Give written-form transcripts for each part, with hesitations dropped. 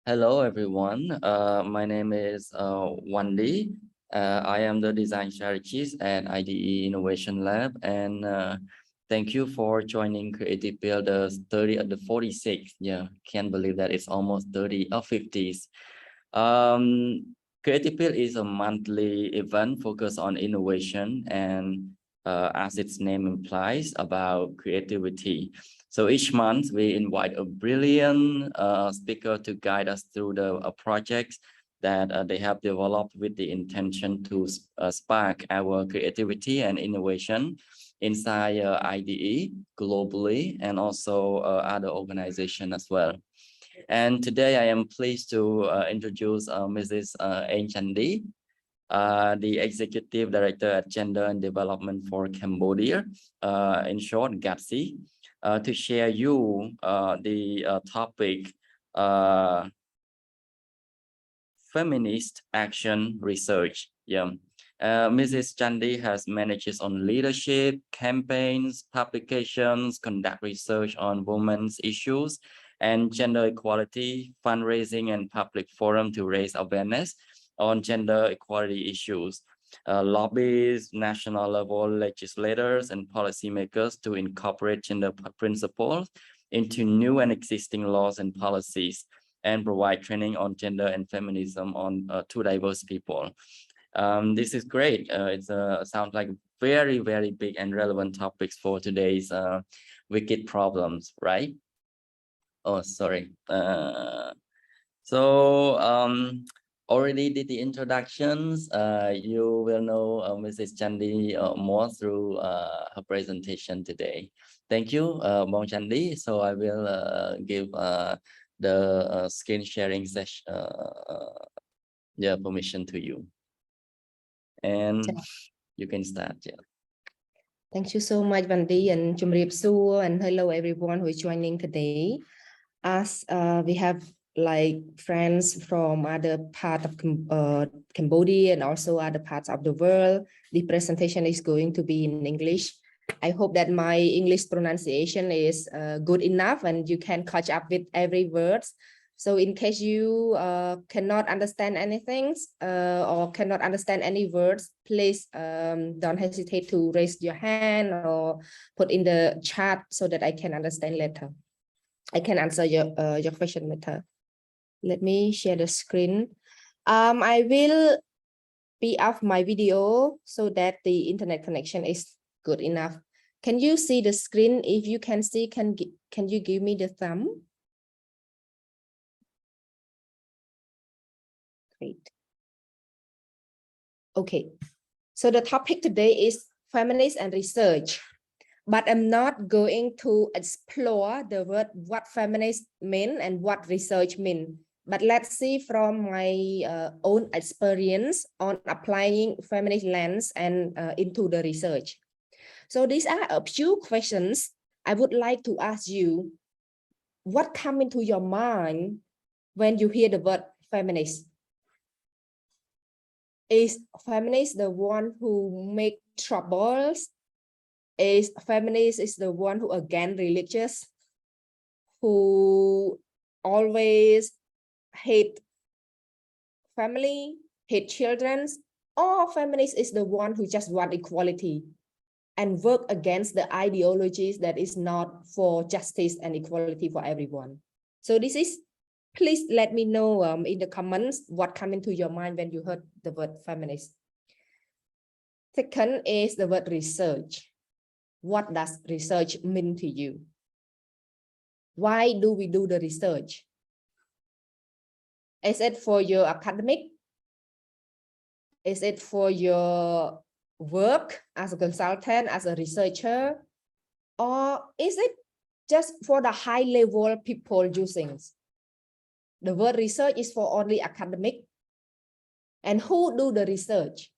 Hello, everyone. My name is Wandi. I am the design strategist at IDE Innovation Lab, and thank you for joining Creative Builders 30 at the 46th. Yeah, can't believe that it's almost 30 or 50s. Creative Build is a monthly event focused on innovation and, as its name implies, about creativity. So each month we invite a brilliant speaker to guide us through the projects that they have developed with the intention to spark our creativity and innovation inside IDE globally and also other organizations as well. And today I am pleased to introduce Mrs. Eng Chandy, the Executive Director at Gender and Development for Cambodia, in short, GADC, to share you the topic Feminist Action Research. Yeah. Mrs. Chandy has managed on leadership, campaigns, publications, conduct research on women's issues and gender equality, fundraising and public forum to raise awareness on gender equality issues, lobbies, national level legislators and policymakers to incorporate gender principles into new and existing laws and policies, and provide training on gender and feminism on to diverse people. This is great. It sounds like very, very big and relevant topics for today's wicked problems, right? Oh, sorry. Already did the introductions. You will know Mrs. Chandy more through her presentation today. Thank you, Bong Chandy. So I will give the screen sharing session, permission to you. And you can start. Yeah. Thank you so much, Vandi and Chumrip Su, and hello everyone who is joining today. As we have like friends from other part of Cambodia and also other parts of the world, the presentation is going to be in English. I hope that my English pronunciation is good enough and you can catch up with every word. So in case you cannot understand anything or cannot understand any words, please don't hesitate to raise your hand or put in the chat so that I can understand later. I can answer your question later. Let me share the screen. I will be off my video so that the internet connection is good enough. Can you see the screen? If you can see, can you give me the thumb? Great. Okay, so the topic today is feminist and research, but I'm not going to explore the word what feminist mean and what research mean. But let's see from my own experience on applying feminist lens and into the research. So these are a few questions I would like to ask you. What comes into your mind when you hear the word feminist? Is feminist the one who make troubles? Is feminist is the one who against religious, who always hate family, hate children, or feminist is the one who just want equality and work against the ideologies that is not for justice and equality for everyone? So this is, please let me know in the comments what comes into your mind when you heard the word feminist. Second is the word research. What does research mean to you? Why do we do the research? Is it for your academic? Is it for your work as a consultant, as a researcher? Or is it just for the high level people using? The word research is for only academic. And who do the research?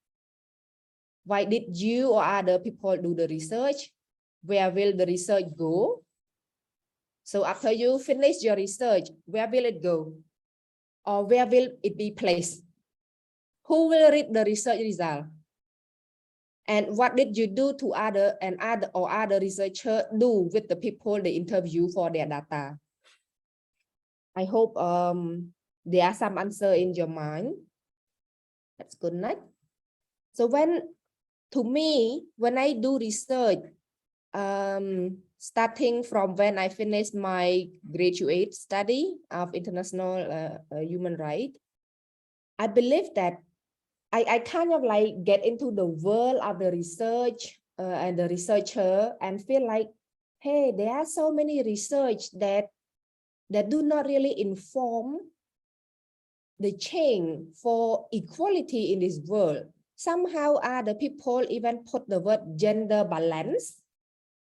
Why did you or other people do the research? Where will the research go? So after you finish your research, where will it go? Or where will it be placed? Who will read the research result? And what did you do to other researchers do with the people they interview for their data? I hope there are some answer in your mind. That's good night. So to me, when I do research, starting from when I finished my graduate study of international human rights, I believe that I kind of like get into the world of the research and the researcher and feel like, hey, there are so many research that do not really inform the change for equality in this world. Somehow other people even put the word gender balance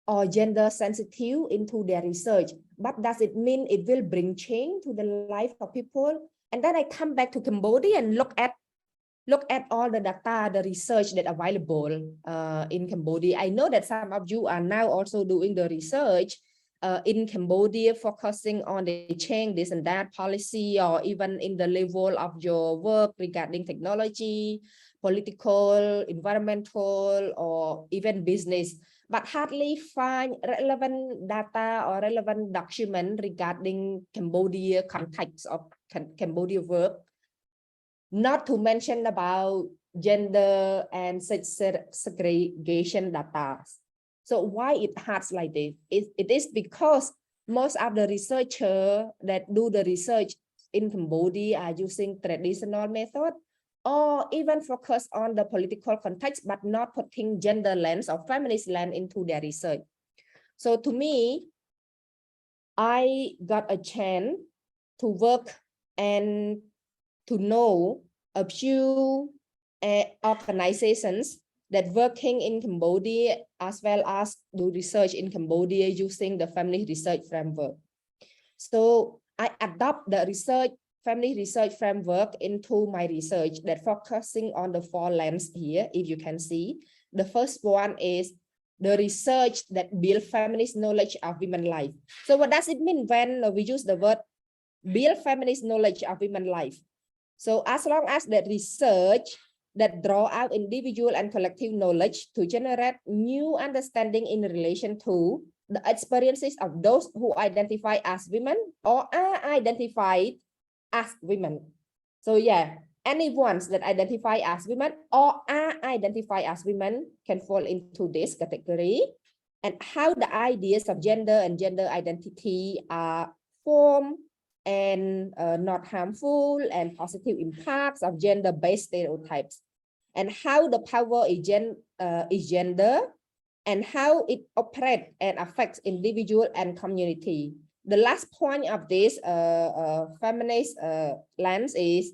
or gender sensitive into their research. But does it mean it will bring change to the life of people? And then I come back to Cambodia and look at all the data, the research that available in Cambodia. I know that some of you are now also doing the research in Cambodia, focusing on the change, this and that policy, or even in the level of your work regarding technology, political, environmental, or even business, but hardly find relevant data or relevant document regarding Cambodia context of Cambodia work. Not to mention about gender and segregation data. So why it hard like this? It is because most of the researchers that do the research in Cambodia are using traditional method or even focus on the political context, but not putting gender lens or feminist lens into their research. So to me, I got a chance to work and to know a few organizations that working in Cambodia as well as do research in Cambodia using the feminist research framework. So I adopt the feminist research framework into my research that focusing on the 4 lens here, if you can see. The first one is the research that build feminist knowledge of women's life. So what does it mean when we use the word build feminist knowledge of women's life? So as long as the research that draw out individual and collective knowledge to generate new understanding in relation to the experiences of those who identify as women or are identified as women. So yeah, anyone that identify as women or are identified as women can fall into this category. And how the ideas of gender and gender identity are formed and not harmful and positive impacts of gender-based stereotypes, and how the power is gender and how it operates and affects individual and community. The last point of this feminist lens is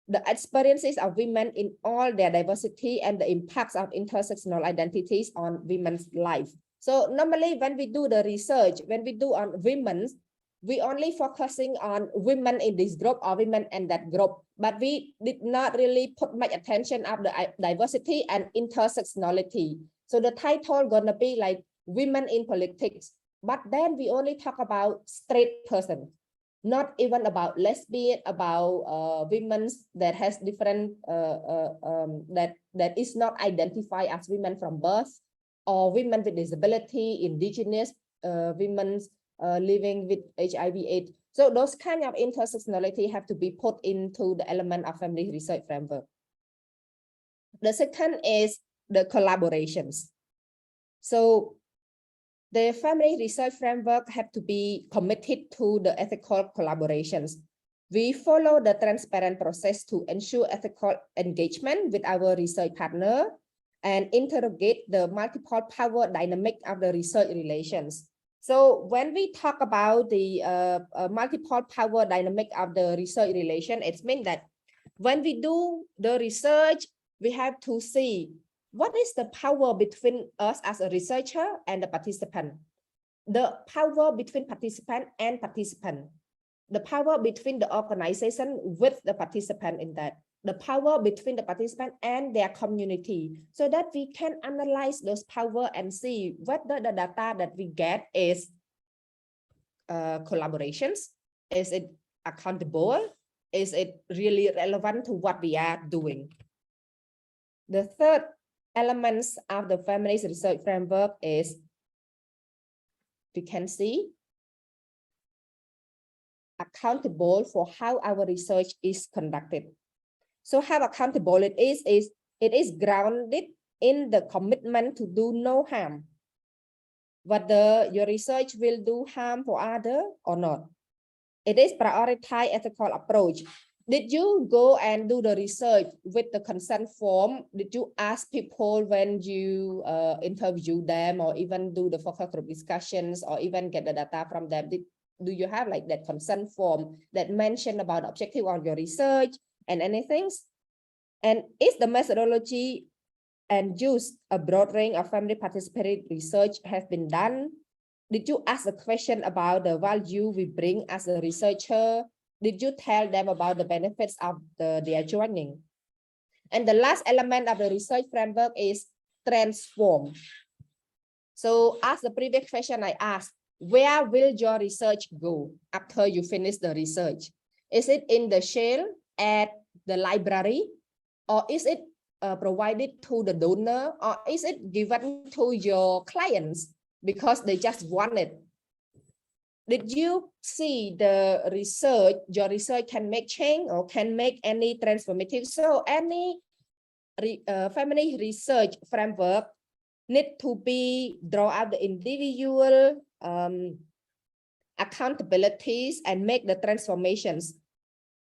the experiences of women in all their diversity and the impacts of intersectional identities on women's life. So normally when we do the research, when we do on women's, we only focusing on women in this group or women in that group, but we did not really put much attention of the diversity and intersectionality. So the title gonna be like women in politics, but then we only talk about straight person, not even about lesbian, about women that has different that is not identified as women from birth, or women with disability, indigenous women living with HIV/AIDS. So those kind of intersectionality have to be put into the element of feminist research framework. The second is the collaborations. So the feminist research framework have to be committed to the ethical collaborations. We follow the transparent process to ensure ethical engagement with our research partner and interrogate the multiple power dynamic of the research relations. So when we talk about the multiple power dynamic of the research relation, it means that when we do the research, we have to see what is the power between us as a researcher and the participant, the power between participant and participant, the power between the organization with the participant in that, the power between the participant and their community, so that we can analyze those power and see whether the data that we get is collaborations, is it accountable, is it really relevant to what we are doing. The third elements of the feminist research framework is, we can see, accountable for how our research is conducted. So how accountable it is grounded in the commitment to do no harm, whether your research will do harm for others or not. It is prioritize ethical approach. Did you go and do the research with the consent form? Did you ask people when you interview them, or even do the focus group discussions, or even get the data from them? Do you have like that consent form that mention about objective of your research and anything? And is the methodology and use a broad range of family participatory research has been done? Did you ask a question about the value we bring as a researcher? Did you tell them about the benefits of their joining? And the last element of the research framework is transform. So as the previous question I asked, where will your research go after you finish the research? Is it in the shell at the library, or is it provided to the donor, or is it given to your clients because they just want it? Did you see the research, your research can make change or can make any transformative? So any family research framework need to be draw out the individual accountabilities and make the transformations.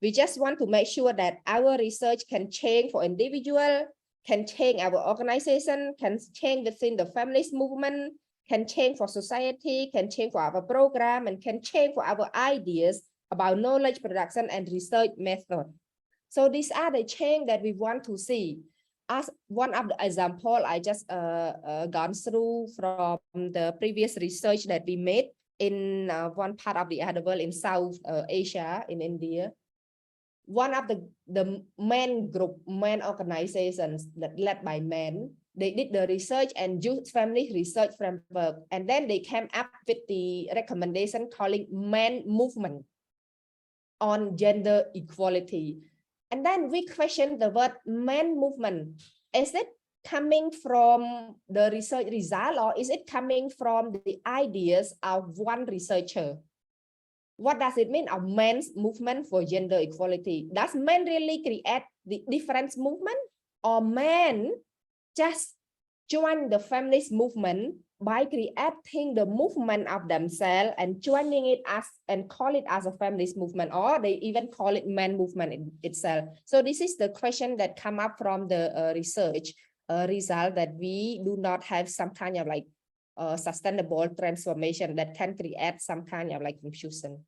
We just want to make sure that our research can change for individual, can change our organization, can change within the feminist movement, can change for society, can change for our program, and can change for our ideas about knowledge production and research method. So these are the change that we want to see. As one of the example, I just gone through from the previous research that we made in one part of the other world in South Asia, in India. One of the men organizations that led by men, they did the research and used family research framework, and then they came up with the recommendation calling men movement on gender equality. And then we questioned the word men movement. Is it coming from the research result, or is it coming from the ideas of one researcher? What does it mean, a men's movement for gender equality? Does men really create the different movement, or men just join the feminist movement by creating the movement of themselves and joining it as and call it as a feminist movement, or they even call it men movement itself? So this is the question that come up from the research result, that we do not have some kind of like sustainable transformation that can create some kind of like confusion.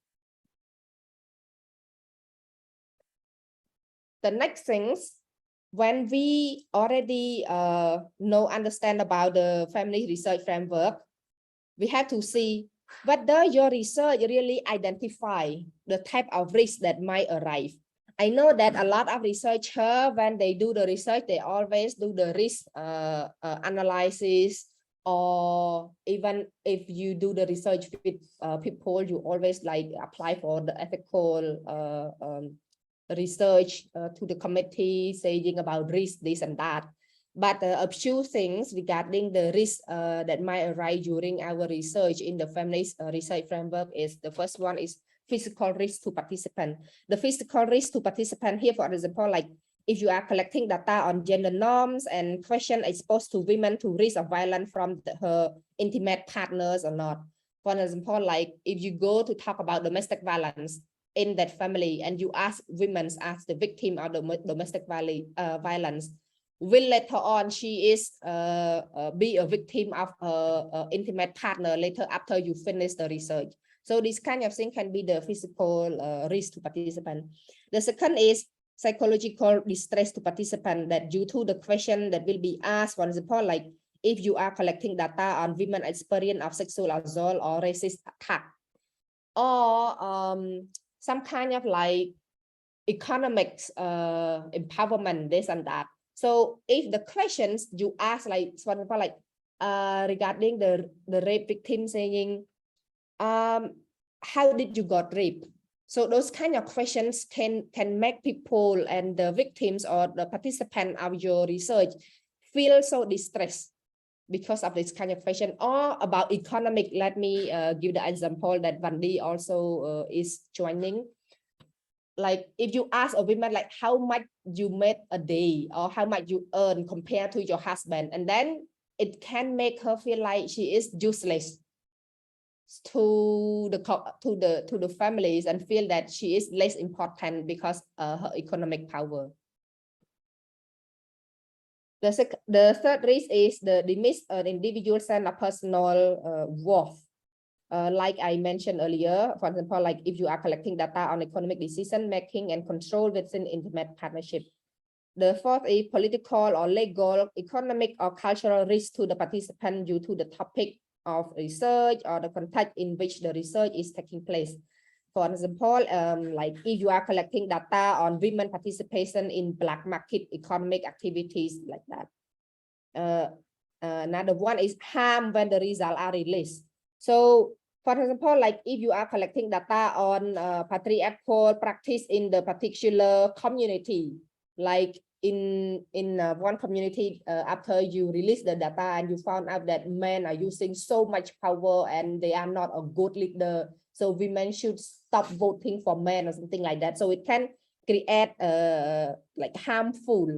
The next things, when we already understand about the family research framework, we have to see whether your research really identify the type of risk that might arise. I know that a lot of researchers, when they do the research, they always do the risk analysis, or even if you do the research with people, you always like apply for the ethical research to the committee saying about risk, this and that. But a few things regarding the risk that might arise during our research in the feminist research framework is, the first one is physical risk to participant. The physical risk to participant here, for example, like if you are collecting data on gender norms and question exposed to women to risk of violence from her intimate partners or not. For example, like if you go to talk about domestic violence in that family and you ask women as the victim of the domestic violence, will later on she is be a victim of her intimate partner later after you finish the research. So this kind of thing can be the physical risk to participant. The second is psychological distress to participant, that due to the question that will be asked, for example, like if you are collecting data on women experience of sexual assault or racist attack, or some kind of like economics empowerment, this and that. So if the questions you ask, like for example, like regarding the rape victim saying, how did you got raped? So those kind of questions can make people and the victims or the participant of your research feel so distressed. because of this kind of question. Or about economic, let me give the example that Vandi also is joining. Like if you ask a woman like how much you made a day or how much you earn compared to your husband, and then it can make her feel like she is useless to the families and feel that she is less important because her economic power. The third risk is the miss an individual sense of personal worth. Like I mentioned earlier, for example, like if you are collecting data on economic decision making and control within intimate partnership. The fourth is political or legal, economic or cultural risk to the participant due to the topic of research or the context in which the research is taking place. For example, like if you are collecting data on women participation in black market economic activities like that. Another one is harm when the results are released. So, for example, like if you are collecting data on patriarchal practice in the particular community, like in one community, after you release the data and you found out that men are using so much power and they are not a good leader, so women should stop voting for men or something like that. So it can create like harmful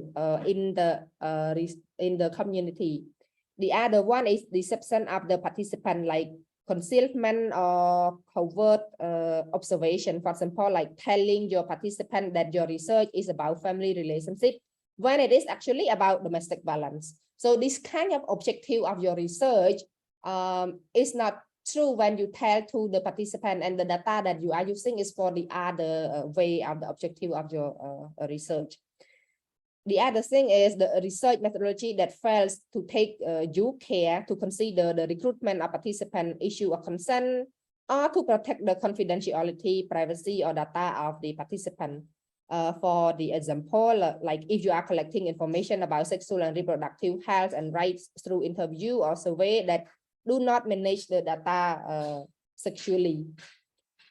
in the community. The other one is deception of the participant, like concealment or covert observation. For example, like telling your participant that your research is about family relationship when it is actually about domestic violence. So this kind of objective of your research is not true when you tell to the participant, and the data that you are using is for the other way of the objective of your research. The other thing is the research methodology that fails to take due care to consider the recruitment of participant issue of consent or to protect the confidentiality, privacy, or data of the participant. For the example, like if you are collecting information about sexual and reproductive health and rights through interview or survey that do not manage the data sexually.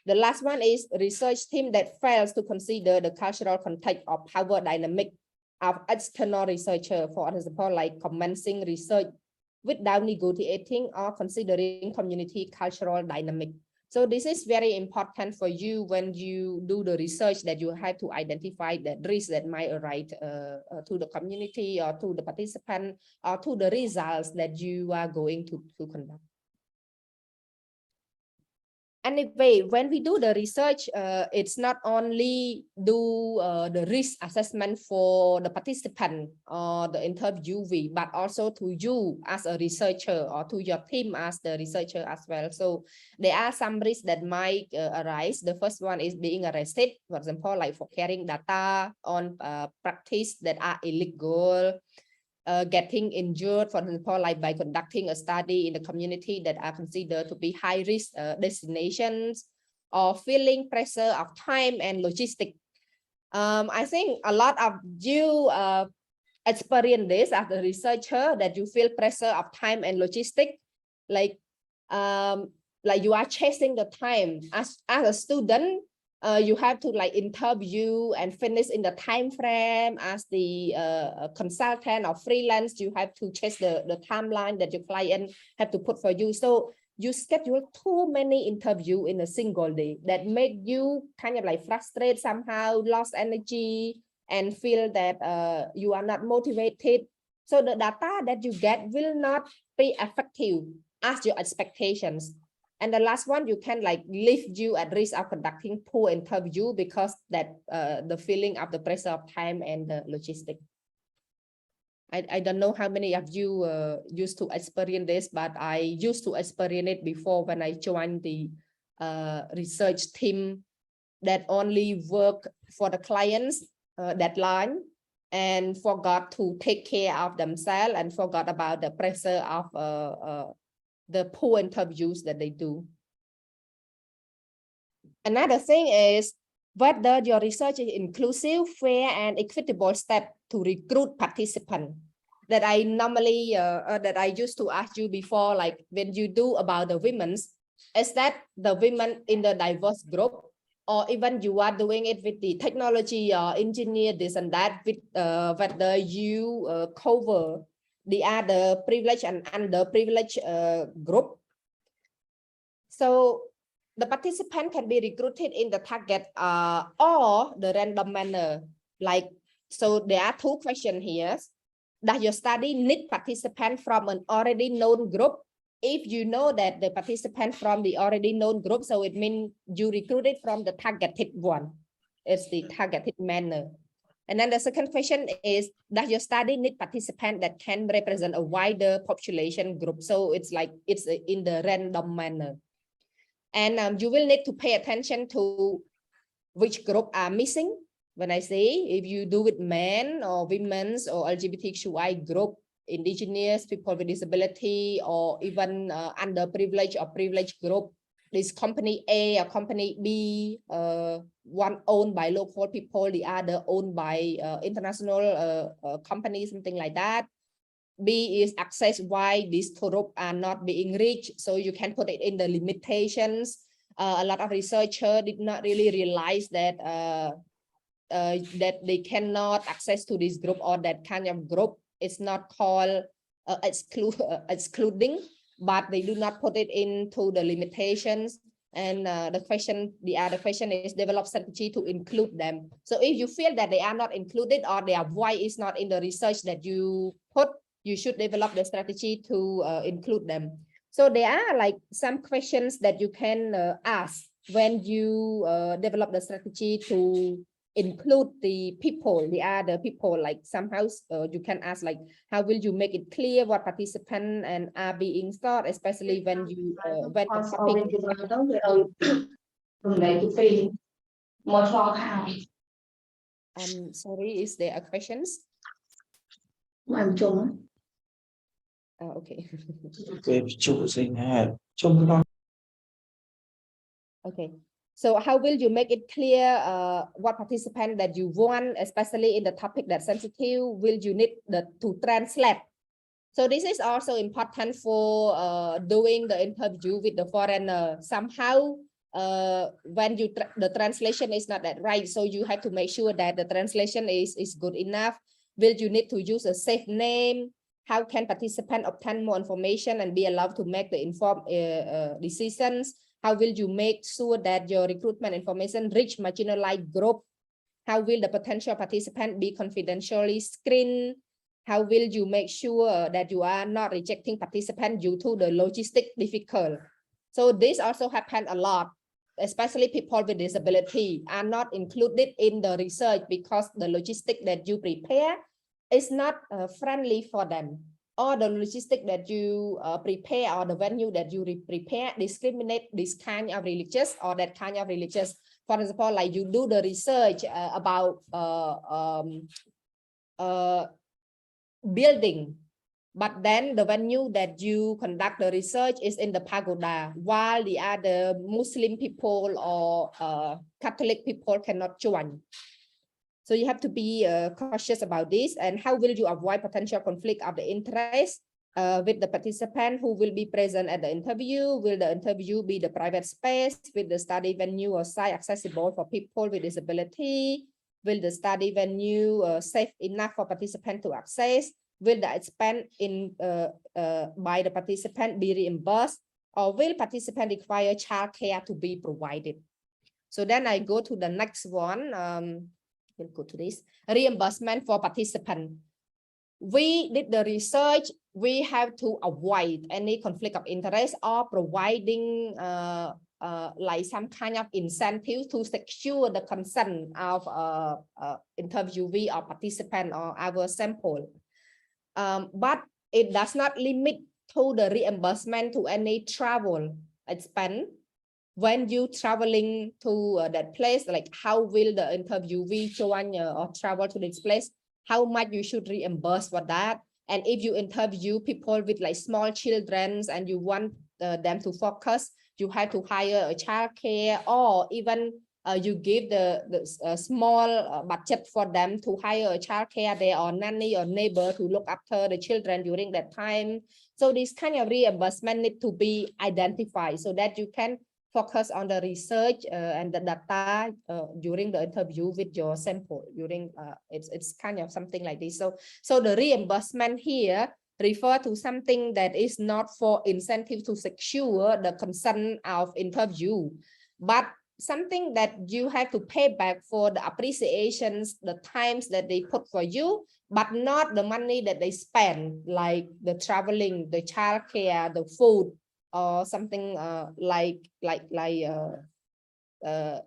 The last one is research team that fails to consider the cultural context or power dynamic of external researcher, for example, like commencing research without negotiating or considering community cultural dynamic. So this is very important for you when you do the research, that you have to identify the risks that might arise to the community or to the participant or to the results that you are going to conduct. Anyway, when we do the research, it's not only do the risk assessment for the participant or the interviewee, but also to you as a researcher or to your team as the researcher as well. So there are some risks that might arise. The first one is being arrested, for example, like for carrying data on practice that are illegal. Getting injured, for example, like by conducting a study in the community that are considered to be high risk destinations, or feeling pressure of time and logistics. I think a lot of you experience this as a researcher, that you feel pressure of time and logistics, like you are chasing the time as a student. You have to like interview and finish in the time frame. As the consultant or freelance, you have to chase the timeline that your client have to put for you. So you schedule too many interviews in a single day that make you kind of like frustrated somehow, lost energy, and feel that you are not motivated. So the data that you get will not be effective as your expectations. And the last one, you can like leave you at risk of conducting poor interview because that the feeling of the pressure of time and the logistics. I don't know how many of you used to experience this, but I used to experience it before when I joined the research team that only work for the clients deadline and forgot to take care of themselves and forgot about the pressure of the poor interviews that they do. Another thing is whether your research is inclusive, fair, and equitable step to recruit participants. That I normally, that I used to ask you before, like when you do about the women's, is that the women in the diverse group, or even you are doing it with the technology or engineer, this and that, with whether you cover the other privileged and underprivileged group. So the participant can be recruited in the target or the random manner. Like, so there are two questions here. Does your study need participants from an already known group? If you know that the participant from the already known group, so it means you recruited from the targeted one. It's the targeted manner. And then the second question is, does your study need participants that can represent a wider population group? So it's like, it's in the random manner. And you will need to pay attention to which group are missing. When I say, if you do with men or women's or LGBTQI group, indigenous, people with disability, or even underprivileged or privileged group, this company A or company B, one owned by local people, the other owned by international companies, something like that. B is access why these groups are not being reached. So you can put it in the limitations. A lot of researchers did not really realize that that they cannot access to this group or that kind of group. It's not called excluding, but they do not put it into the limitations. And the other question is develop strategy to include them. So if you feel that they are not included or their voice is not in the research that you put, you should develop the strategy to include them. So there are like some questions that you can ask when you develop the strategy to include the people, the other people. Like somehow you can ask like, how will you make it clear what participants and are being thought, especially when you when the topic. Sorry, is there a questions? Okay. Okay. So how will you make it clear what participant that you want, especially in the topic that's sensitive? Will you need to translate? So this is also important for doing the interview with the foreigner. Somehow, when the translation is not that right, so you have to make sure that the translation is good enough. Will you need to use a safe name? How can participants obtain more information and be allowed to make the informed decisions? How will you make sure that your recruitment information reach marginalized group? How will the potential participant be confidentially screened? How will you make sure that you are not rejecting participants due to the logistic difficult? So this also happens a lot, especially people with disability are not included in the research because the logistic that you prepare is not friendly for them. Or the logistic that you prepare or the venue that you prepare discriminate this kind of religious or that kind of religious. For example, like you do the research about building, but then the venue that you conduct the research is in the pagoda, while the other Muslim people or Catholic people cannot join. So you have to be cautious about this. And how will you avoid potential conflict of the interest with the participant who will be present at the interview? Will the interview be the private space with the study venue or site accessible for people with disability? Will the study venue safe enough for participants to access? Will the expense by the participant be reimbursed? Or will participant require childcare to be provided? So then I go to the next one. We'll go to this reimbursement for participant. We did the research. We have to avoid any conflict of interest or providing like some kind of incentive to secure the consent of interviewee or participant or our sample. But it does not limit to the reimbursement to any travel expense. When you traveling to that place, like how will the interviewee join or travel to this place? How much you should reimburse for that? And if you interview people with like small children and you want them to focus, you have to hire a childcare or even you give the small budget for them to hire a childcare there or nanny or neighbor to look after the children during that time. So this kind of reimbursement need to be identified so that you can focus on the research and the data during the interview with your sample. During it's kind of something like this. So the reimbursement here refer to something that is not for incentive to secure the consent of interview, but something that you have to pay back for the appreciations, the times that they put for you, but not the money that they spend, like the traveling, the childcare, the food, or something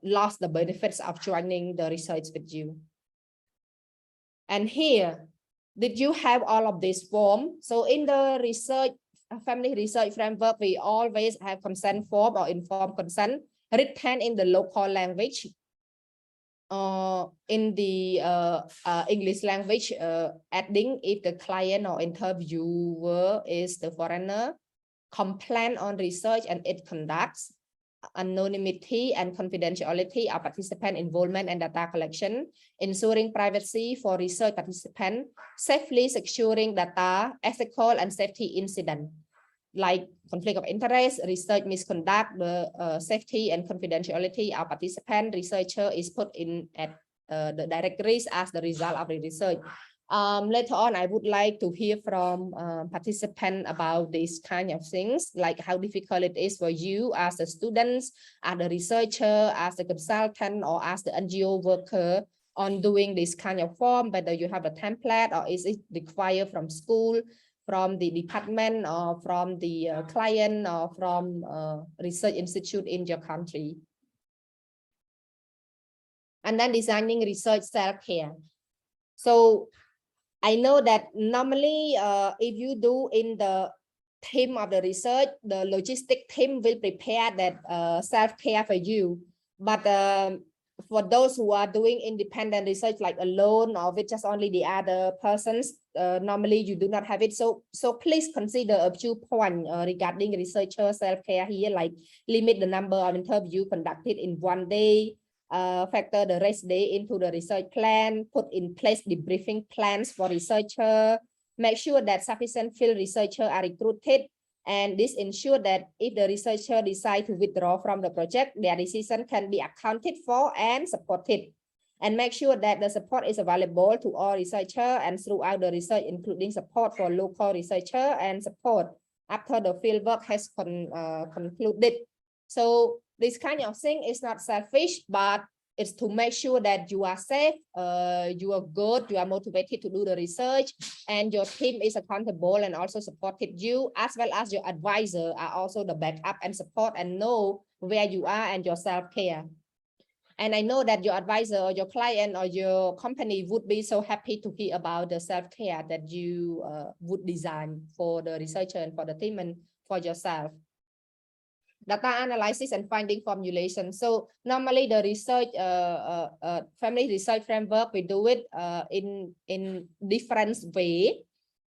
lost the benefits of joining the research with you. And here, did you have all of this form? So in the research, family research framework, we always have consent form or informed consent written in the local language. In the English language, adding if the client or interviewer is the foreigner, complaint on research and its conducts, anonymity and confidentiality of participant involvement and data collection, ensuring privacy for research participants, safely securing data, ethical and safety incident, like conflict of interest, research misconduct, the safety and confidentiality of participant, researcher is put in at the direct risk as the result of the research. Later on, I would like to hear from participants about these kind of things, like how difficult it is for you as a student, as a researcher, as a consultant, or as the NGO worker on doing this kind of form, whether you have a template or is it required from school, from the department, or from the client, or from research institute in your country. And then designing research self-care. So I know that normally if you do in the team of the research, the logistic team will prepare that self-care for you. But for those who are doing independent research, like alone or with just only the other persons, normally you do not have it. So please consider a few points regarding researcher self-care here, like limit the number of interviews conducted in one day, factor the rest day into the research plan, put in place debriefing plans for researcher, make sure that sufficient field researchers are recruited, and this ensure that if the researcher decide to withdraw from the project, their decision can be accounted for and supported. And make sure that the support is available to all researchers and throughout the research, including support for local researchers and support after the fieldwork has concluded. So this kind of thing is not selfish, but it's to make sure that you are safe, you are good, you are motivated to do the research, and your team is accountable and also supported you, as well as your advisor are also the backup and support and know where you are and your self-care. And I know that your advisor or your client or your company would be so happy to hear about the self-care that you would design for the researcher and for the team and for yourself. Data analysis and finding formulation. So normally the research, family research framework, we do it in different way.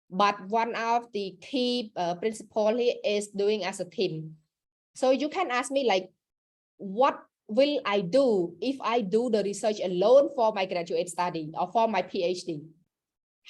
But one of the key principle here is doing as a team. So you can ask me like, what will I do if I do the research alone for my graduate study or for my PhD?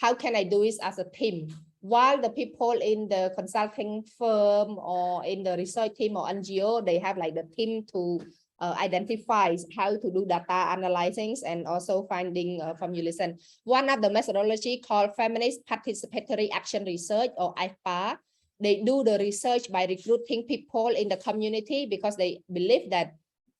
How can I do it as a team? While the people in the consulting firm or in the research team or NGO, they have like the team to identify how to do data analysis and also finding formulation. One of the methodology called Feminist Participatory Action Research, or FPA, they do the research by recruiting people in the community because they believe that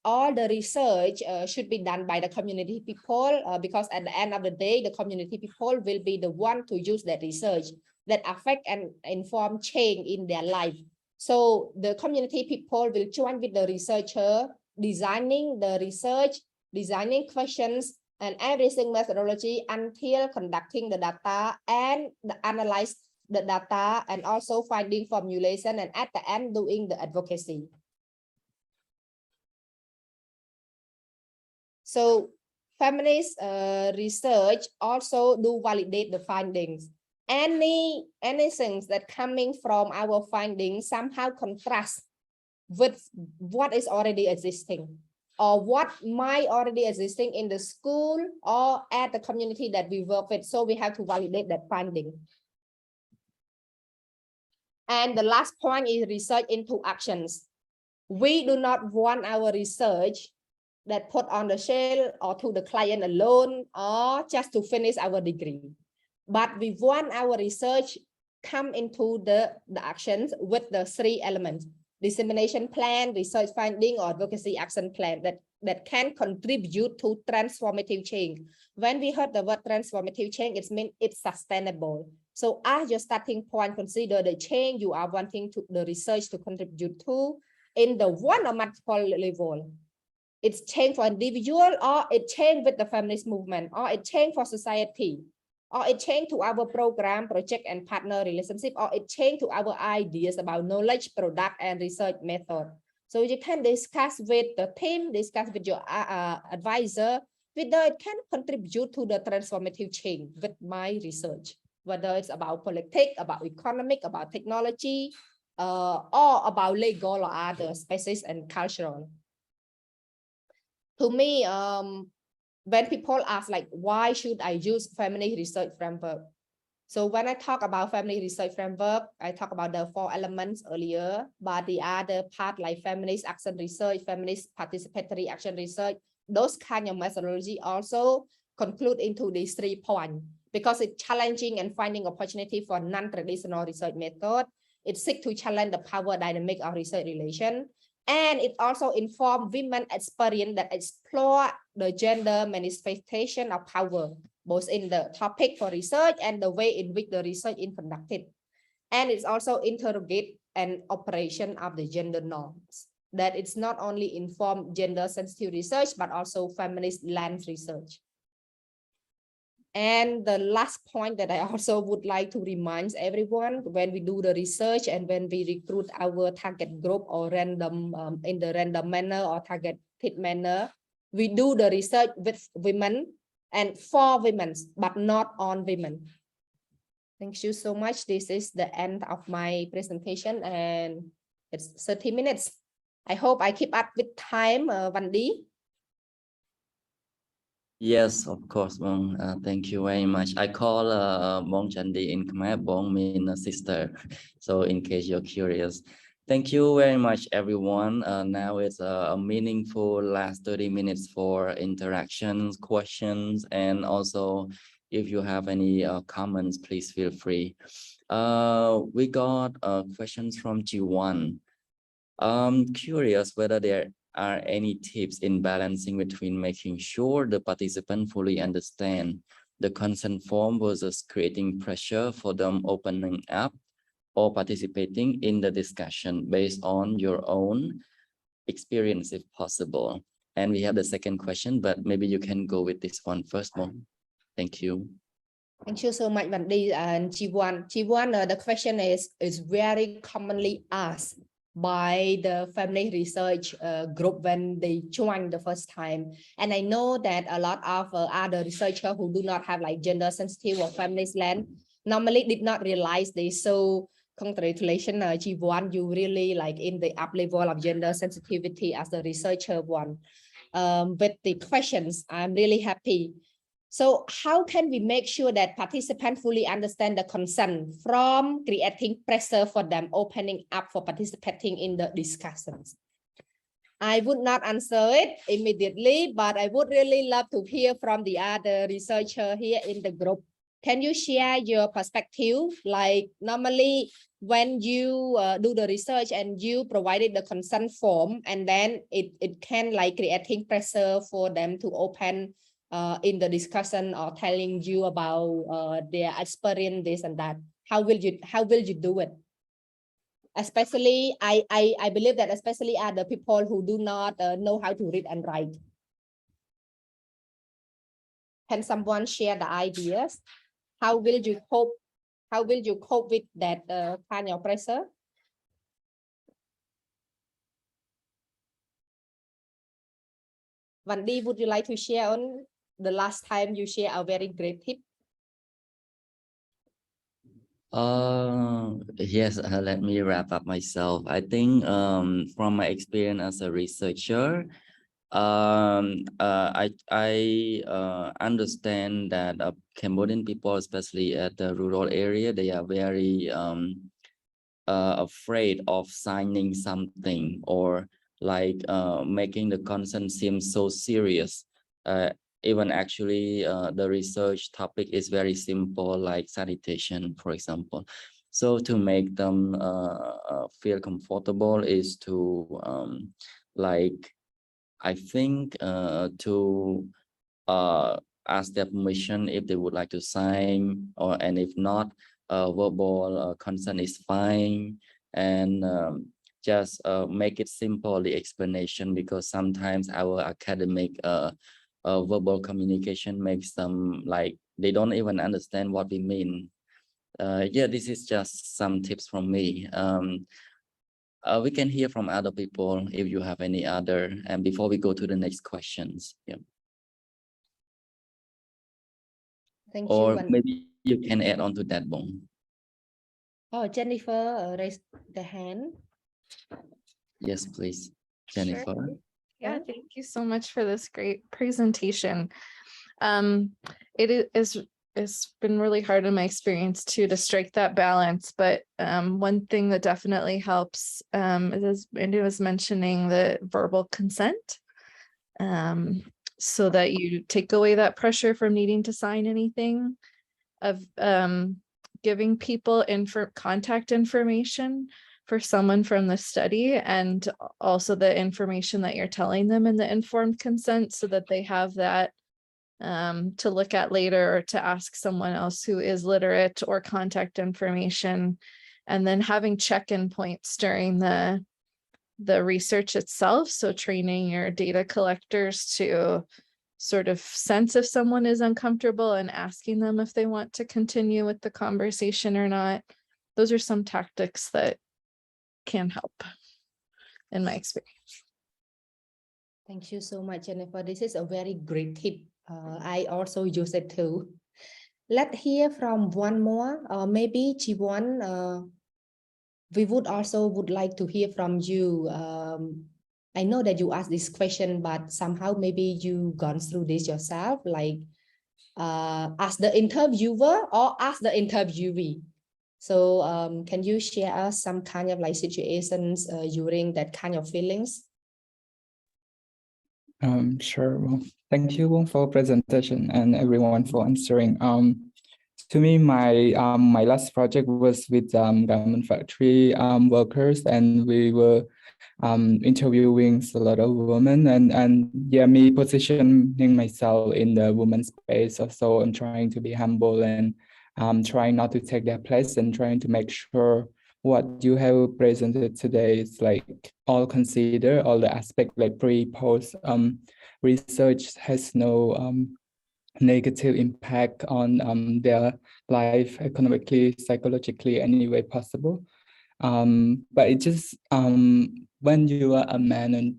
all the research should be done by the community people because at the end of the day, the community people will be the one to use that research that affect and inform change in their life. So the community people will join with the researcher, designing the research, designing questions and everything methodology until conducting the data and analyze the data and also finding formulation and at the end doing the advocacy. So feminist research also do validate the findings. Anything that coming from our findings somehow contrast with what is already existing or what might already existing in the school or at the community that we work with. So we have to validate that finding. And the last point is research into actions. We do not want our research that put on the shelf or to the client alone or just to finish our degree. But we want our research come into the actions with the 3 elements: dissemination plan, research finding, or advocacy action plan that can contribute to transformative change. When we heard the word transformative change, it means it's sustainable. So as your starting point, consider the change you are wanting to the research to contribute to in the one or multiple level. It's change for individual, or it change with the feminist movement, or it change for society, or it change to our program, project, and partner relationship, or it change to our ideas about knowledge, product, and research method. So you can discuss with the team, discuss with your advisor, whether it can contribute to the transformative change with my research, whether it's about politics, about economic, about technology, or about legal or other spaces and cultural. To me, when people ask like, why should I use feminist research framework? So when I talk about feminist research framework, I talk about the 4 elements earlier, but the other part like feminist action research, feminist participatory action research, those kind of methodology also conclude into these 3 points, because it's challenging and finding opportunity for non-traditional research method. It seeks to challenge the power dynamic of research relation. And it also informs women experience that explore the gender manifestation of power, both in the topic for research and the way in which the research is conducted. And it's also interrogate an operation of the gender norms, that it's not only inform gender sensitive research, but also feminist lens research. And the last point that I also would like to remind everyone, when we do the research and when we recruit our target group or random in the random manner or targeted manner, we do the research with women and for women, but not on women. Thank you so much. This is the end of my presentation, and it's 30 minutes. I hope I keep up with time, Vandi. Yes, of course, Bong. Thank you very much. I call Bong Chandy in Khmer. Bong means sister. So in case you're curious, thank you very much, everyone. Now it's a meaningful last 30 minutes for interactions, questions, and also if you have any comments, please feel free. We got questions from G1. I'm curious whether there are any tips in balancing between making sure the participants fully understand the consent form versus creating pressure for them opening up or participating in the discussion based on your own experience if possible. And we have the second question, but maybe you can go with this one first, Mom. Thank you. Thank you so much, Vandi and G1. The question is very commonly asked by the feminist research group when they join the first time. And I know that a lot of other researchers who do not have like gender sensitive or feminist lens normally did not realize this. So congratulations, G1, you really like in the up level of gender sensitivity as a researcher one. With the questions, I'm really happy. So how can we make sure that participants fully understand the consent from creating pressure for them opening up for participating in the discussions? I would not answer it immediately, but I would really love to hear from the other researcher here in the group. Can you share your perspective? Like normally when you do the research and you provided the consent form, and then it can like creating pressure for them to open in the discussion or telling you about their experience, this and that. How will you do it? Especially, I believe that especially are the people who do not know how to read and write. Can someone share the ideas? How will you cope? How will you cope with that kind of pressure? Vandi, would you like to share on the last time you share a very great tip? Yes, let me wrap up myself. I think from my experience as a researcher, I understand that Cambodian people, especially at the rural area, they are very afraid of signing something or like making the consent seem so serious. Even actually the research topic is very simple, like sanitation, for example. So to make them feel comfortable is to like, I think to ask their permission if they would like to sign, and if not, verbal consent is fine, and just make it simple, the explanation, because sometimes our academic verbal communication makes them like they don't even understand what we mean. Yeah, this is just some tips from me. We can hear from other people if you have any other, and before we go to the next questions. Yeah. Thank Or you. maybe you can add on to that, Bong. Oh, Jennifer raised the hand. Yes, please, Sure. Jennifer. Yeah, thank you so much for this great presentation. It's been really hard in my experience too to strike that balance, but one thing that definitely helps is, as Andy was mentioning, the verbal consent, so that you take away that pressure from needing to sign anything, of giving people contact information for someone from the study, and also the information that you're telling them in the informed consent, so that they have that to look at later, or to ask someone else who is literate, or contact information. And then having check-in points during the research itself. So training your data collectors to sort of sense if someone is uncomfortable, and asking them if they want to continue with the conversation or not. Those are some tactics that can help in my experience. Thank you so much, Jennifer. This is a very great tip. I also use it too. Let's hear from one more, maybe Jiwon. We would like to hear from you. I know that you asked this question, but somehow maybe you gone through this yourself, like as the interviewer or as the interviewee. So can you share us some kind of like situations during that kind of feelings? Sure. Well, thank you for presentation, and everyone for answering. To me, my last project was with garment factory workers, and we were interviewing a lot of women, and yeah, me positioning myself in the women's space. Also, I'm trying to be humble, and trying not to take their place, and trying to make sure what you have presented today is like all consider all the aspect, like pre-post research has no negative impact on their life economically, psychologically, any way possible. But it just when you are a man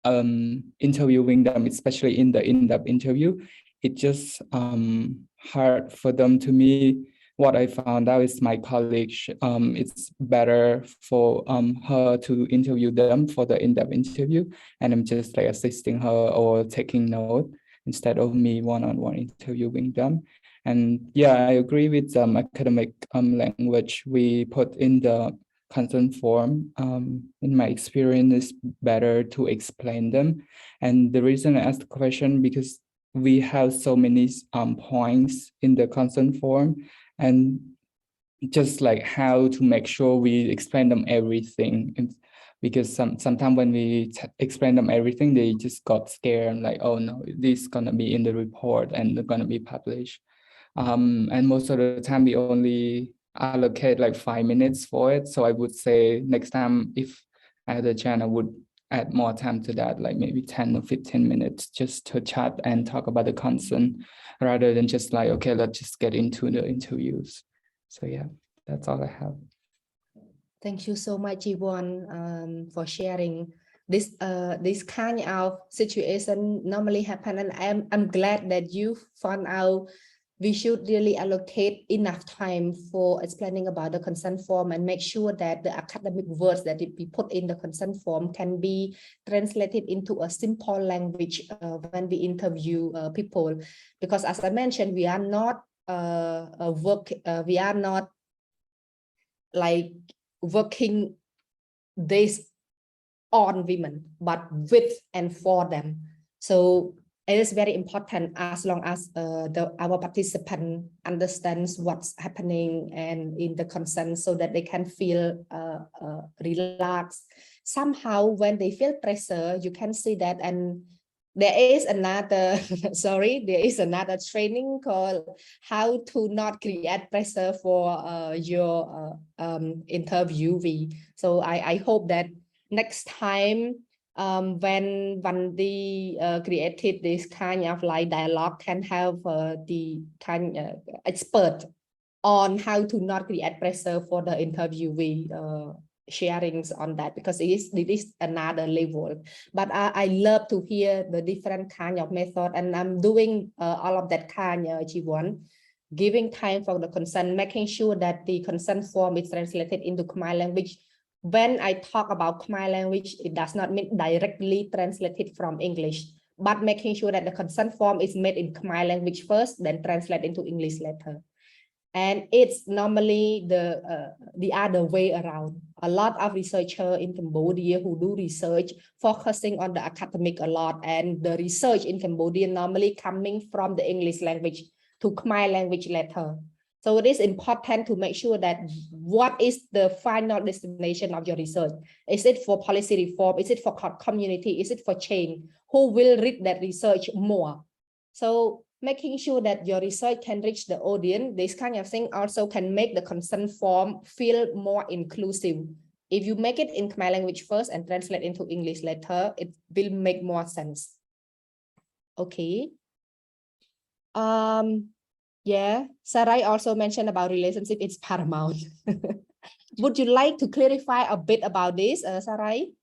and interviewing them, especially in the in-depth interview, it just hard for them. To me, what I found out is my colleague, it's better for her to interview them for the in-depth interview, and I'm just like assisting her or taking note instead of me one-on-one interviewing them. And yeah, I agree with academic language we put in the consent form. In my experience, is better to explain them. And the reason I asked the question, because we have so many points in the consent form, and just like how to make sure we explain them everything. And because sometimes when we explain them everything, they just got scared and like, oh no, this is gonna be in the report and they're gonna be published. And most of the time we only allocate like 5 minutes for it. So I would say next time, if I had a chance, I would add more time to that, like maybe 10 or 15 minutes just to chat and talk about the consent, rather than just like, okay, let's just get into the interviews. So yeah, that's all I have. Thank you so much, Jiwon, for sharing. This kind of situation normally happen, and I'm glad that you found out we should really allocate enough time for explaining about the consent form, and make sure that the academic words that we put in the consent form can be translated into a simple language when we interview people. Because as I mentioned, we are not like working this on women, but with and for them. So it is very important as long as our participant understands what's happening and in the consent, so that they can feel relaxed. Somehow when they feel pressure, you can see that. And there is another there is another training called how to not create pressure for your interviewee. So I hope that next time when Vandi created this kind of like dialogue, can have the kind expert on how to not create pressure for the interviewee, sharings on that, because it is another level. But I love to hear the different kind of method, and I'm doing all of that kind, Jiwon, giving time for the consent, making sure that the consent form is translated into Khmer language. When I talk about Khmer language, it does not mean directly translated from English, but making sure that the consent form is made in Khmer language first, then translate into English later. And it's normally the other way around. A lot of researchers in Cambodia who do research focusing on the academic a lot, and the research in Cambodia normally coming from the English language to Khmer language later. So it is important to make sure that what is the final destination of your research? Is it for policy reform? Is it for community? Is it for change? Who will read that research more? So making sure that your research can reach the audience, this kind of thing also can make the consent form feel more inclusive. If you make it in Khmer language first and translate into English later, it will make more sense. Okay. Yeah, Sarai also mentioned about relationship, it's paramount. Would you like to clarify a bit about this, Sarai?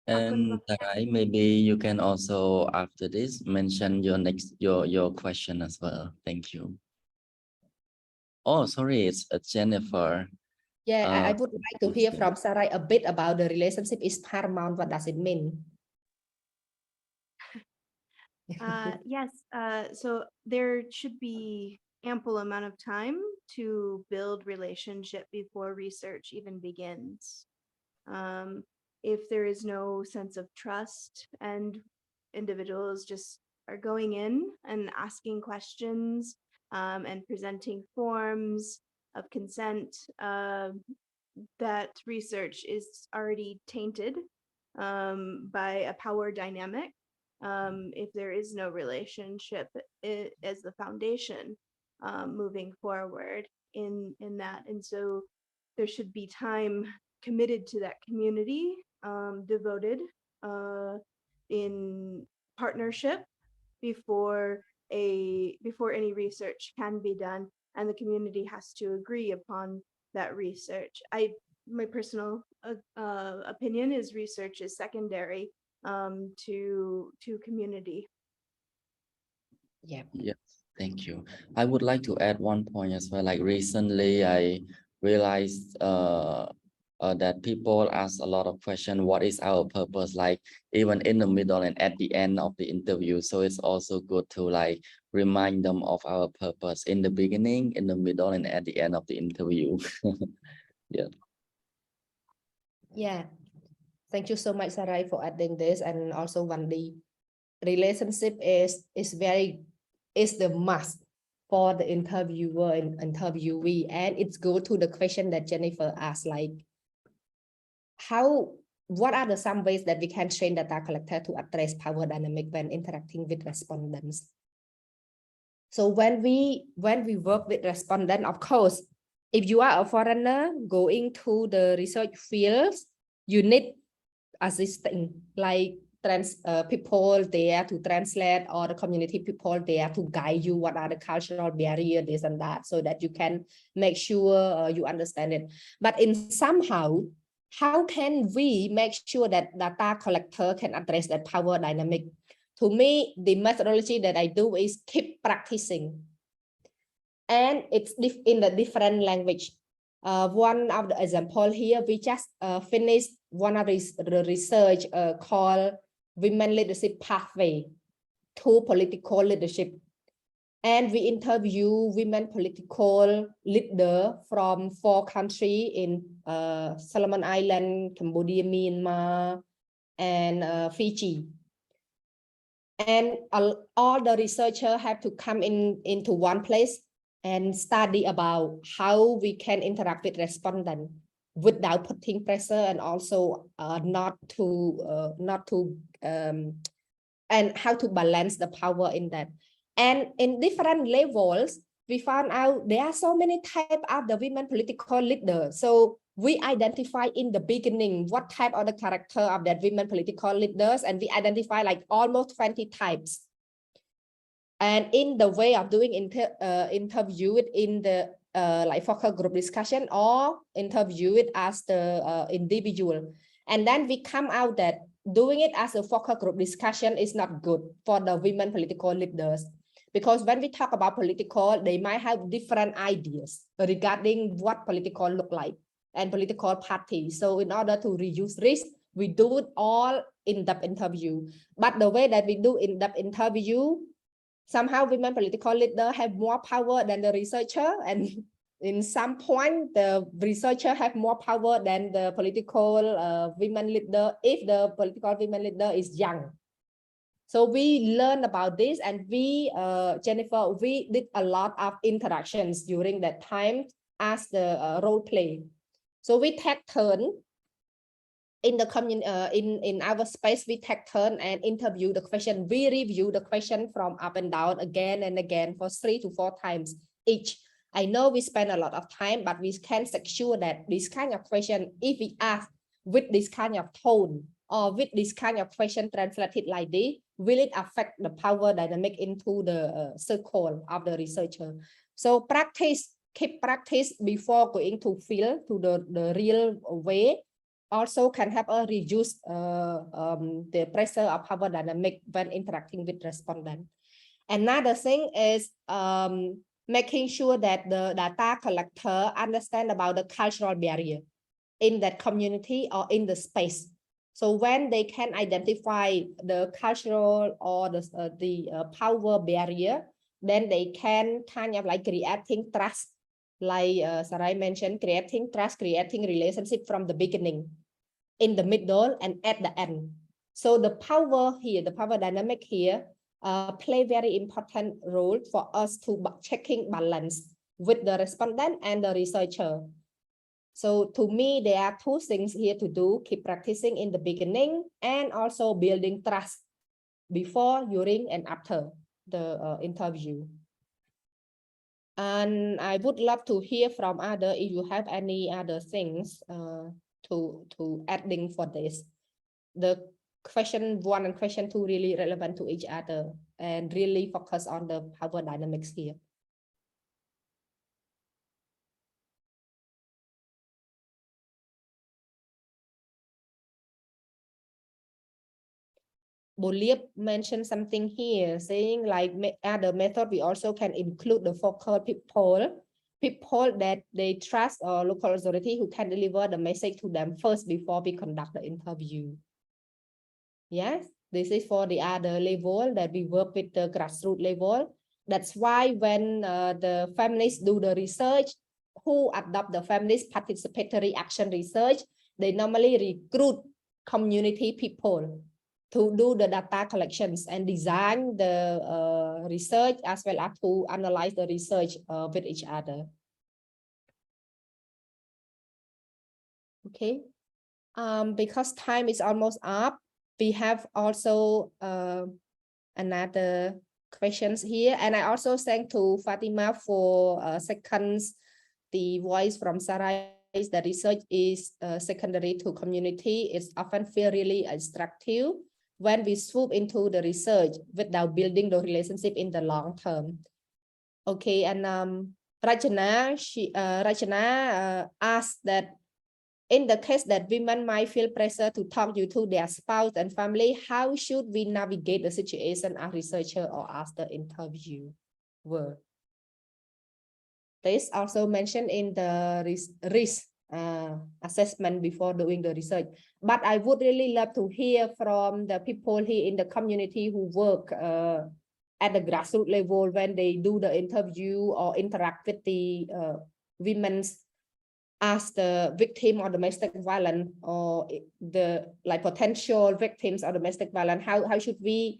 And Sarai, maybe you can also after this mention your question as well. Thank you. Oh, sorry, it's Jennifer. Yeah, I would like to hear from Sarai a bit about the relationship is paramount. What does it mean? Yes, so there should be ample amount of time to build relationship before research even begins. If there is no sense of trust and individuals just are going in and asking questions and presenting forms of consent, that research is already tainted by a power dynamic. If there is no relationship as the foundation moving forward in that. And so there should be time committed to that community, devoted in partnership before any research can be done, and the community has to agree upon that research. My personal opinion is research is secondary to community. Yeah. Yes, thank you. I would like to add one point as well. Like recently, I realized that people ask a lot of questions. What is our purpose? Like even in the middle and at the end of the interview. So it's also good to like remind them of our purpose in the beginning, in the middle, and at the end of the interview. Yeah. Yeah. Thank you so much, Sarai, for adding this, and also Vandi. Relationship is the must for the interviewer and interviewee, and it's go to the question that Jennifer asked, like what are some ways that we can train data collector to address power dynamic when interacting with respondents? So when we work with respondent, of course, if you are a foreigner going to the research fields, you need assisting, like people there to translate, or the community people there to guide you what are the cultural barriers, this and that, so that you can make sure you understand it. But in somehow, how can we make sure that data collector can address that power dynamic? To me, the methodology that I do is keep practicing, and it's in the different language. One of the example here, we just finished one of the research called Women Leadership Pathway to Political Leadership. And we interview women political leaders from 4 countries in Solomon Island, Cambodia, Myanmar, and Fiji. And all the researchers have to come into one place and study about how we can interact with respondents without putting pressure, and also not to and how to balance the power in that. And in different levels, we found out there are so many types of the women political leaders. So we identify in the beginning what type of the character of that women political leaders, and we identify like almost 20 types. And in the way of doing interview it in the like focus group discussion, or interview it as the individual. And then we come out that doing it as a focus group discussion is not good for the women political leaders, because when we talk about political, they might have different ideas regarding what political look like and political parties. So in order to reduce risk, we do it all in-depth interview. But the way that we do in-depth interview, somehow women political leaders have more power than the researcher, and in some point the researcher have more power than the political women leader if the political women leader is young. So we learned about this, and we, Jennifer, we did a lot of interactions during that time as the role play. So we take turn in the community, in our space, we take turn and interview the question. We review the question from up and down again and again for 3 to 4 times each. I know we spend a lot of time, but we can secure that this kind of question, if we ask with this kind of tone or with this kind of question translated like this, will it affect the power dynamic into the circle of the researcher? So practice, keep practice before going to field, to the real way, also can help us reduce the pressure of power dynamic when interacting with respondents. Another thing is making sure that the data collector understand about the cultural barrier in that community or in the space. So when they can identify the cultural or the power barrier, then they can kind of like creating trust, like Sarai mentioned, creating trust, creating relationship from the beginning, in the middle, and at the end. So the power here, the power dynamic here, play very important role for us to checking balance with the respondent and the researcher. So to me, there are 2 things here to do: keep practicing in the beginning, and also building trust before, during, and after the interview. And I would love to hear from other, if you have any other things to adding for this. The question 1 and question 2 really relevant to each other and really focus on the power dynamics here. Bolip mentioned something here, saying like other method, we also can include the focal people that they trust, or local authority who can deliver the message to them first before we conduct the interview. Yes, this is for the other level that we work with the grassroots level. That's why when the feminists do the research, who adopt the feminist participatory action research, they normally recruit community people to do the data collections and design the research, as well as to analyze the research with each other. Okay, because time is almost up, we have also another questions here, and I also thank to Fatima for seconds the voice from Sarai. The research is secondary to community. It's often feel really instructive when we swoop into the research without building the relationship in the long term. Okay, and Rachana, Rachana asked that in the case that women might feel pressure to talk due to their spouse and family, how should we navigate the situation as researcher or as the interviewer? This also mentioned in the risk assessment before doing the research. But I would really love to hear from the people here in the community who work at the grassroots level when they do the interview or interact with the women's as the victim of domestic violence or the like potential victims of domestic violence, how should we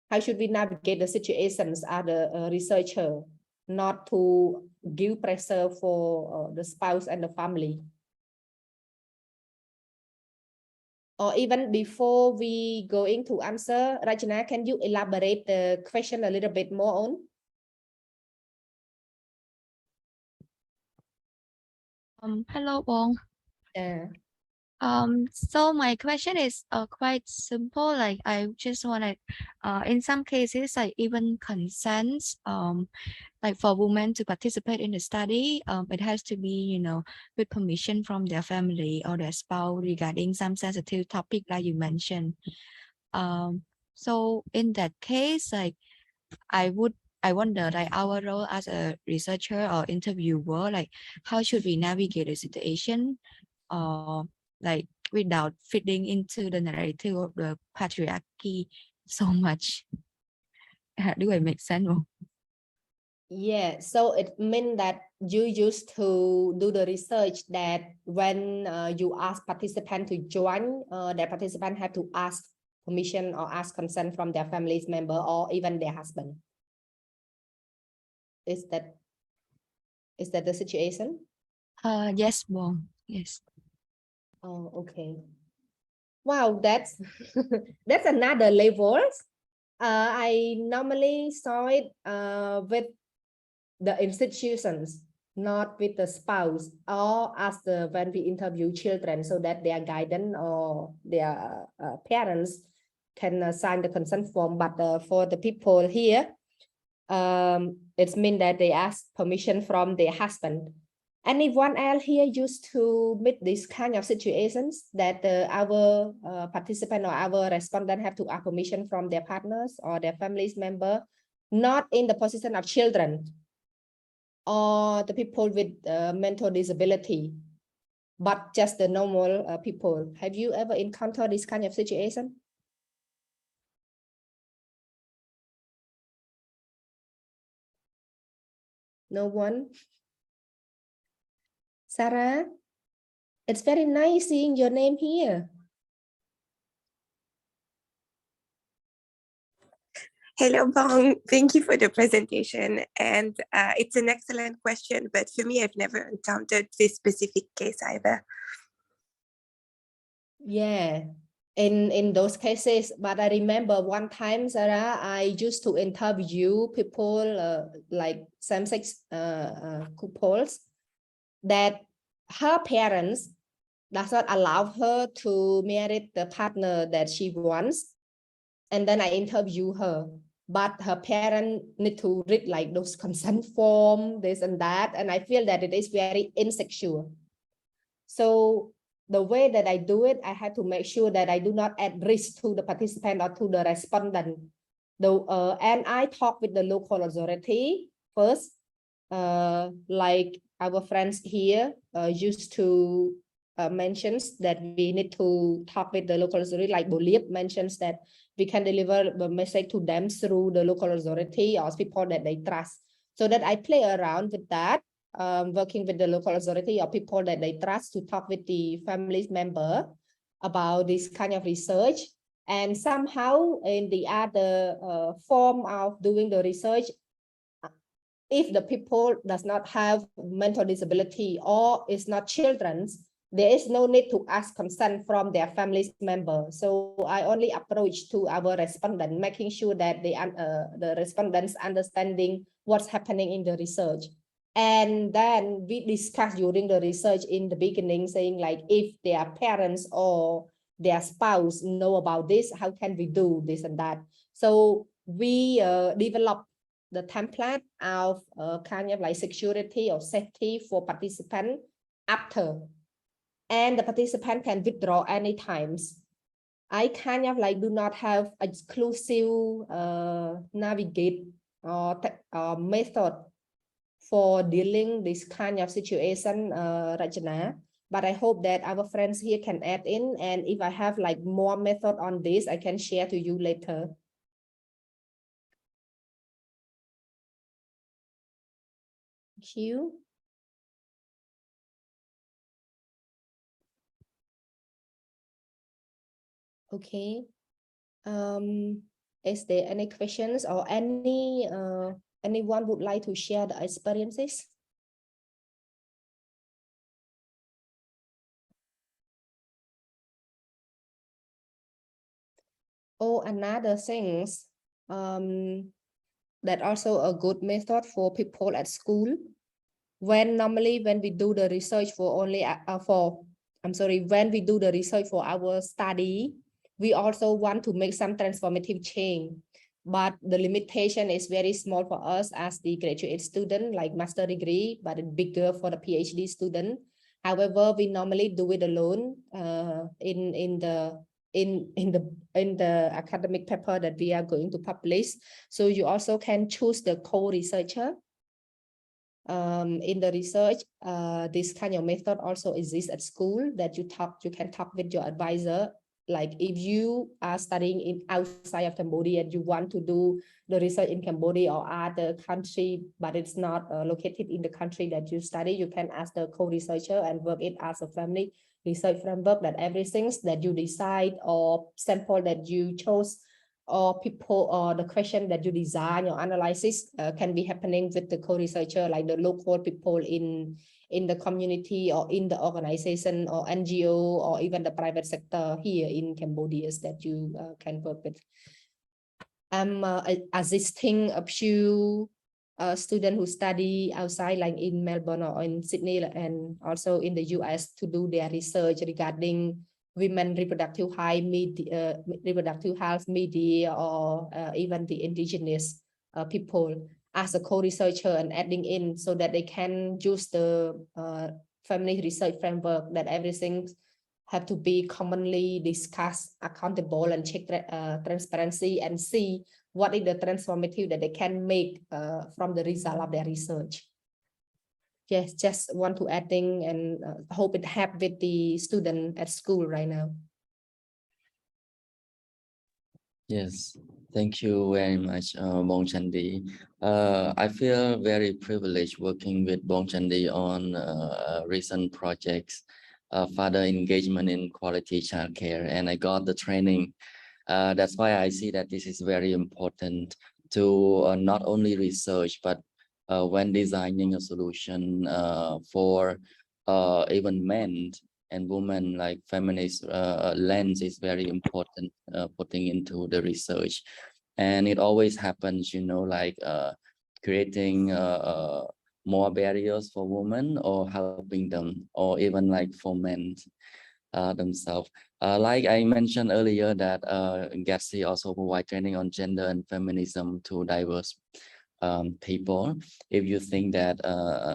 navigate the situations as a researcher, not to give pressure for the spouse and the family? Or even before we going to answer, Rajana, can you elaborate the question a little bit more on? Hello, Bong. Yeah. So my question is quite simple. Like I just want to, in some cases, like even consents, like for women to participate in the study, it has to be, you know, with permission from their family or their spouse regarding some sensitive topic like you mentioned. So in that case, like I wonder, like our role as a researcher or interviewer, like how should we navigate the situation, like without fitting into the narrative of the patriarchy so much? Do I make sense? Yeah, so it means that you used to do the research that when you ask participant to join, the participant have to ask permission or ask consent from their family's member or even their husband. Is that the situation? Yes, Bong. Yes. Oh, okay. Wow, that's that's another level. I normally saw it with the institutions, not with the spouse, or as when we interview children, so that their guidance or their parents can sign the consent form. But for the people here, it means that they ask permission from their husband. Anyone else here used to meet these kind of situations that our participant or our respondent have to ask permission from their partners or their family's member, not in the position of children or the people with mental disability, but just the normal people? Have you ever encountered this kind of situation? No one? Sarah, it's very nice seeing your name here. Hello, Bong. Thank you for the presentation. And it's an excellent question, but for me, I've never encountered this specific case either. Yeah, in those cases, but I remember one time, Sarah, I used to interview people like same-sex couples that her parents does not allow her to marry the partner that she wants. And then I interview her, but her parents need to read like those consent form, this and that. And I feel that it is very insecure. So the way that I do it, I have to make sure that I do not add risk to the participant or to the respondent. And I talk with the local authority first, like our friends here used to mentions that we need to talk with the local authority, like Bolip mentions that we can deliver the message to them through the local authority or people that they trust. So that I play around with that, working with the local authority or people that they trust to talk with the family's member about this kind of research. And somehow in the other form of doing the research, if the people does not have mental disability or is not children's, there is no need to ask consent from their family's member. So I only approach to our respondent, making sure that the respondents understanding what's happening in the research. And then we discuss during the research in the beginning, saying like, if their parents or their spouse know about this, how can we do this and that? So we develop the template of kind of like security or safety for participants after, and the participant can withdraw any times. I kind of like do not have exclusive navigate or method for dealing this kind of situation, Rajana, but I hope that our friends here can add in, and if I have like more method on this, I can share to you later. Thank you. Okay. Is there any questions or anyone would like to share the experiences? Oh, another things, that also a good method for people at school. Normally when we do the research for only when we do the research for our study, we also want to make some transformative change, but the limitation is very small for us as the graduate student, like master degree, but it's bigger for the PhD student. However, we normally do it alone in the academic paper that we are going to publish. So you also can choose the co-researcher. In the research, this kind of method also exists at school, that you can talk with your advisor. Like if you are studying in outside of Cambodia and you want to do the research in Cambodia or other country, but it's not located in the country that you study, you can ask the co-researcher and work it as a family research framework, that everything that you decide or sample that you chose or people or the question that you design or analysis can be happening with the co-researcher, like the local people in the community or in the organization or NGO or even the private sector here in Cambodia that you can work with. I'm assisting a few students who study outside, like in Melbourne or in Sydney and also in the US, to do their research regarding women reproductive health media or even the indigenous people as a co-researcher and adding in, so that they can use the family research framework, that everything have to be commonly discussed, accountable, and check transparency, and see what is the transformative that they can make from the result of their research. Yes, just want to adding and hope it help with the student at school right now. Yes, thank you very much, Bong Chandy. I feel very privileged working with Bong Chandy on recent projects, father engagement in quality childcare, and I got the training. That's why I see that this is very important to not only research, but when designing a solution for even men and women, like feminist lens is very important putting into the research. And it always happens, like creating more barriers for women or helping them, or even like for men themselves. Like I mentioned earlier that GADC also provide training on gender and feminism to diverse people. If you think that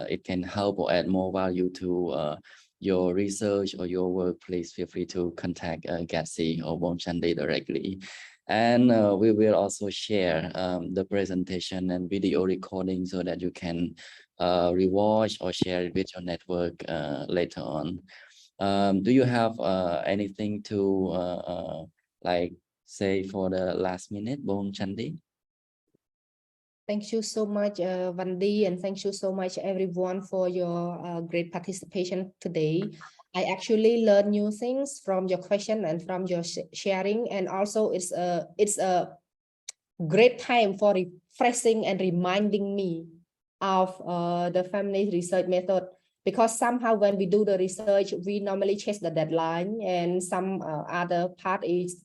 it can help or add more value to your research or your work, please feel free to contact GADC or Bong Chandy directly. And we will also share the presentation and video recording so that you can rewatch or share it with your network later on. Do you have anything to like say for the last minute, Bong Chandy? Thank you so much, Vandi, and thank you so much, everyone, for your great participation today. I actually learned new things from your question and from your sharing, and also it's a great time for refreshing and reminding me of the family research method, because somehow when we do the research, we normally chase the deadline, and some other part is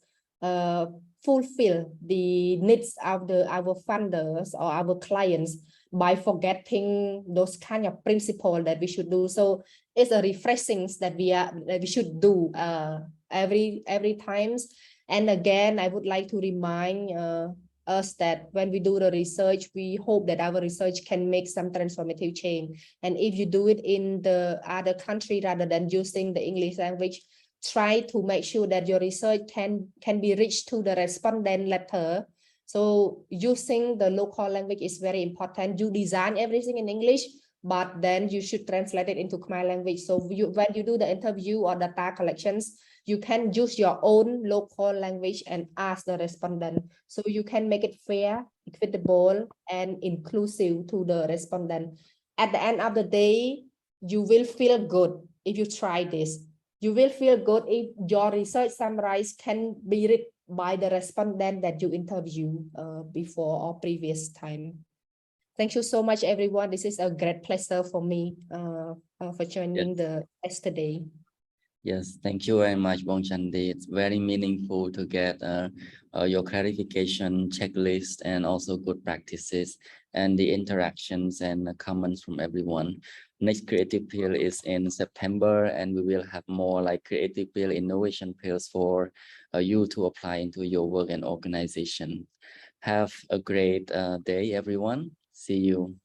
fulfill the needs of our funders or our clients by forgetting those kind of principles that we should do. So it's a refreshing that we should do every times. And again, I would like to remind us that when we do the research, we hope that our research can make some transformative change. And if you do it in the other country rather than using the English language, try to make sure that your research can be reached to the respondent letter. So using the local language is very important. You design everything in English, but then you should translate it into Khmer language. So when you do the interview or data collections, you can use your own local language and ask the respondent. So you can make it fair, equitable, and inclusive to the respondent. At the end of the day, you will feel good if you try this. You will feel good if your research summarize can be read by the respondent that you interview before or previous time. Thank you so much, everyone. This is a great pleasure for me for joining the test today. Yes, thank you very much, Eng Chandy. It's very meaningful to get your clarification checklist and also good practices and the interactions and comments from everyone. Next creative pill is in September, and we will have more like creative pill innovation pills for you to apply into your work and organization. Have a great day, everyone. See you.